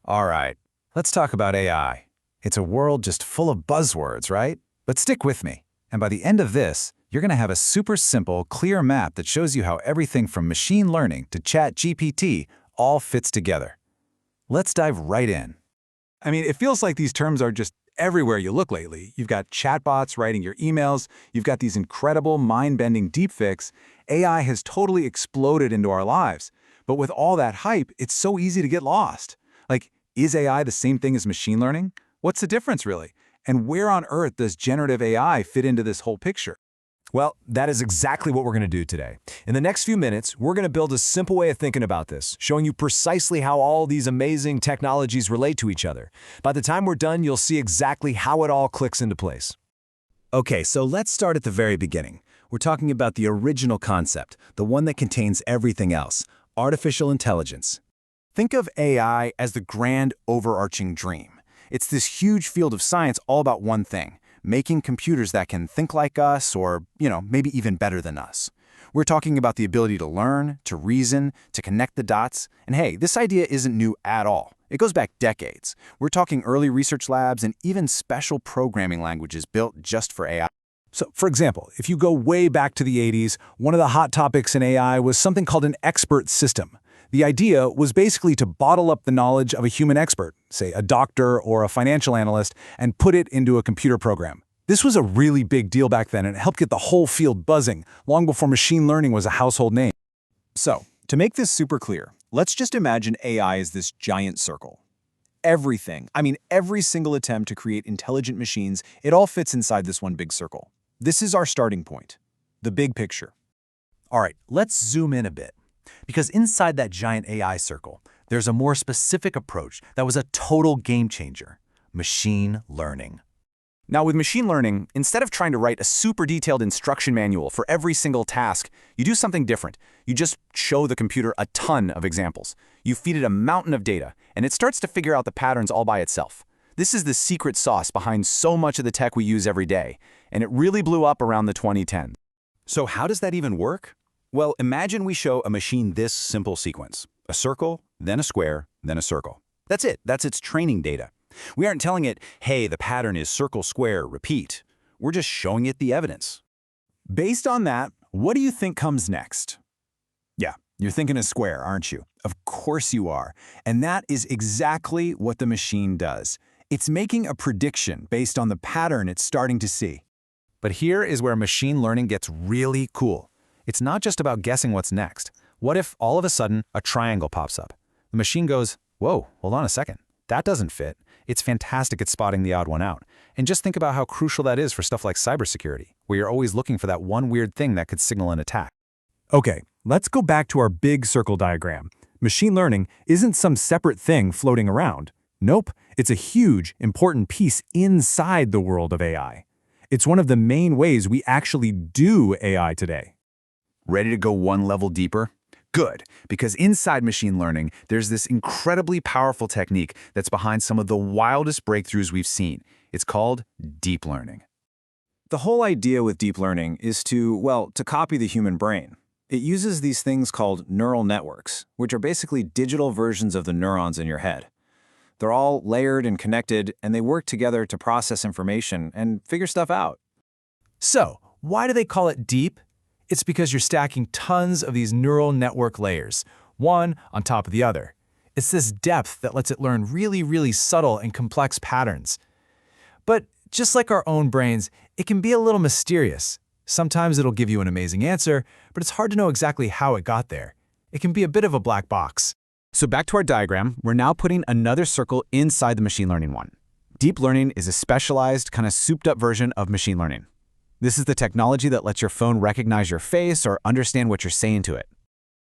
All right, let's talk about AI. It's a world just full of buzzwords, right? But stick with me. And by the end of this, you're going to have a super simple, clear map that shows you how everything from machine learning to ChatGPT all fits together. Let's dive right in. I mean, it feels like these terms are just everywhere you look lately. You've got chatbots writing your emails, you've got these incredible mind-bending deepfakes. AI has totally exploded into our lives. But with all that hype, it's so easy to get lost. Like, is AI the same thing as machine learning? What's the difference, really? And where on earth does generative AI fit into this whole picture? Well, that is exactly what we're going to do today. In the next few minutes, we're going to build a simple way of thinking about this, showing you precisely how all these amazing technologies relate to each other. By the time we're done, you'll see exactly how it all clicks into place. Okay, so let's start at the very beginning. We're talking about the original concept, the one that contains everything else, artificial intelligence. Think of AI as the grand overarching dream. It's this huge field of science all about one thing, making computers that can think like us or, maybe even better than us. We're talking about the ability to learn, to reason, to connect the dots. And hey, this idea isn't new at all. It goes back decades. We're talking early research labs and even special programming languages built just for AI. So, for example, if you go way back to the 80s, one of the hot topics in AI was something called an expert system. The idea was basically to bottle up the knowledge of a human expert, say a doctor or a financial analyst, and put it into a computer program. This was a really big deal back then, and it helped get the whole field buzzing, long before machine learning was a household name. So, to make this super clear, let's just imagine AI as this giant circle. Every single attempt to create intelligent machines, it all fits inside this one big circle. This is our starting point, the big picture. All right, let's zoom in a bit. Because inside that giant AI circle, there's a more specific approach that was a total game changer: machine learning. Now, with machine learning, instead of trying to write a super detailed instruction manual for every single task, you do something different. You just show the computer a ton of examples. You feed it a mountain of data, and it starts to figure out the patterns all by itself. This is the secret sauce behind so much of the tech we use every day, and it really blew up around the 2010s. So how does that even work? Well, imagine we show a machine this simple sequence: a circle, then a square, then a circle. That's it. That's its training data. We aren't telling it, hey, the pattern is circle, square, repeat. We're just showing it the evidence. Based on that, what do you think comes next? Yeah, you're thinking a square, aren't you? Of course you are. And that is exactly what the machine does. It's making a prediction based on the pattern it's starting to see. But here is where machine learning gets really cool. It's not just about guessing what's next. What if all of a sudden a triangle pops up? The machine goes, whoa, hold on a second. That doesn't fit. It's fantastic at spotting the odd one out. And just think about how crucial that is for stuff like cybersecurity, where you're always looking for that one weird thing that could signal an attack. Okay, let's go back to our big circle diagram. Machine learning isn't some separate thing floating around. Nope, it's a huge, important piece inside the world of AI. It's one of the main ways we actually do AI today. Ready to go one level deeper? Good, because inside machine learning, there's this incredibly powerful technique that's behind some of the wildest breakthroughs we've seen. It's called deep learning. The whole idea with deep learning is to copy the human brain. It uses these things called neural networks, which are basically digital versions of the neurons in your head. They're all layered and connected, and they work together to process information and figure stuff out. So, why do they call it deep? It's because you're stacking tons of these neural network layers, one on top of the other. It's this depth that lets it learn really, really subtle and complex patterns. But just like our own brains, it can be a little mysterious. Sometimes it'll give you an amazing answer, but it's hard to know exactly how it got there. It can be a bit of a black box. So back to our diagram, we're now putting another circle inside the machine learning one. Deep learning is a specialized, kind of souped-up version of machine learning. This is the technology that lets your phone recognize your face or understand what you're saying to it.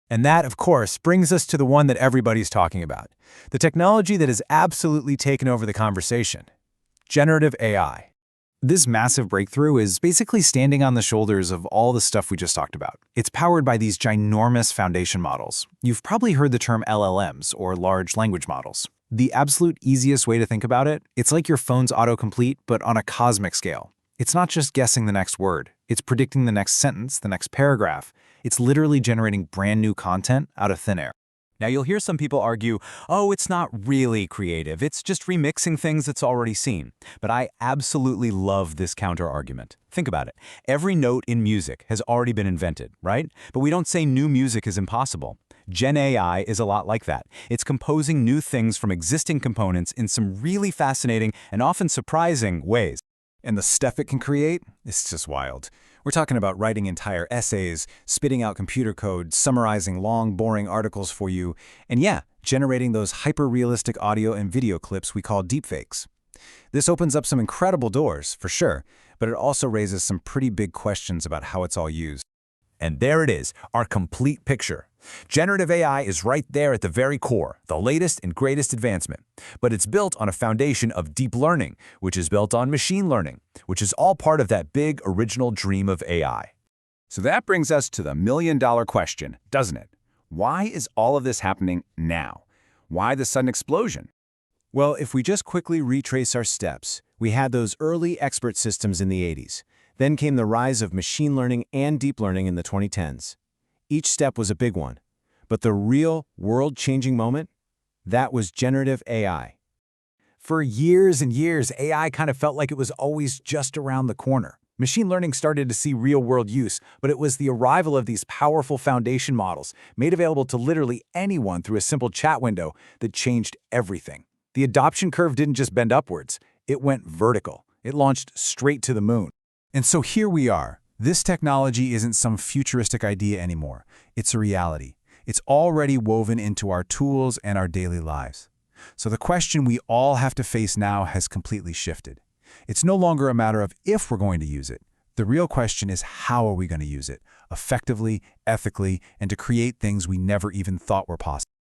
And that, of course, brings us to the one that everybody's talking about, the technology that has absolutely taken over the conversation: generative AI. This massive breakthrough is basically standing on the shoulders of all the stuff we just talked about. It's powered by these ginormous foundation models. You've probably heard the term LLMs, or large language models. The absolute easiest way to think about it, it's like your phone's autocomplete, but on a cosmic scale. It's not just guessing the next word. It's predicting the next sentence, the next paragraph. It's literally generating brand new content out of thin air. Now, you'll hear some people argue, oh, it's not really creative, it's just remixing things it's already seen. But I absolutely love this counter-argument. Think about it. Every note in music has already been invented, right? But we don't say new music is impossible. Gen AI is a lot like that. It's composing new things from existing components in some really fascinating and often surprising ways. And the stuff it can create, it's just wild. We're talking about writing entire essays, spitting out computer code, summarizing long, boring articles for you, and yeah, generating those hyper-realistic audio and video clips we call deepfakes. This opens up some incredible doors, for sure, but it also raises some pretty big questions about how it's all used. And there it is, our complete picture. Generative AI is right there at the very core, the latest and greatest advancement. But it's built on a foundation of deep learning, which is built on machine learning, which is all part of that big original dream of AI. So that brings us to the million-dollar question, doesn't it? Why is all of this happening now? Why the sudden explosion? Well, if we just quickly retrace our steps, we had those early expert systems in the 80s. Then came the rise of machine learning and deep learning in the 2010s. Each step was a big one. But the real world-changing moment? That was generative AI. For years and years, AI kind of felt like it was always just around the corner. Machine learning started to see real-world use, but it was the arrival of these powerful foundation models, made available to literally anyone through a simple chat window, that changed everything. The adoption curve didn't just bend upwards, it went vertical. It launched straight to the moon. And so here we are. This technology isn't some futuristic idea anymore. It's a reality. It's already woven into our tools and our daily lives. So the question we all have to face now has completely shifted. It's no longer a matter of if we're going to use it. The real question is how are we going to use it, effectively, ethically, and to create things we never even thought were possible.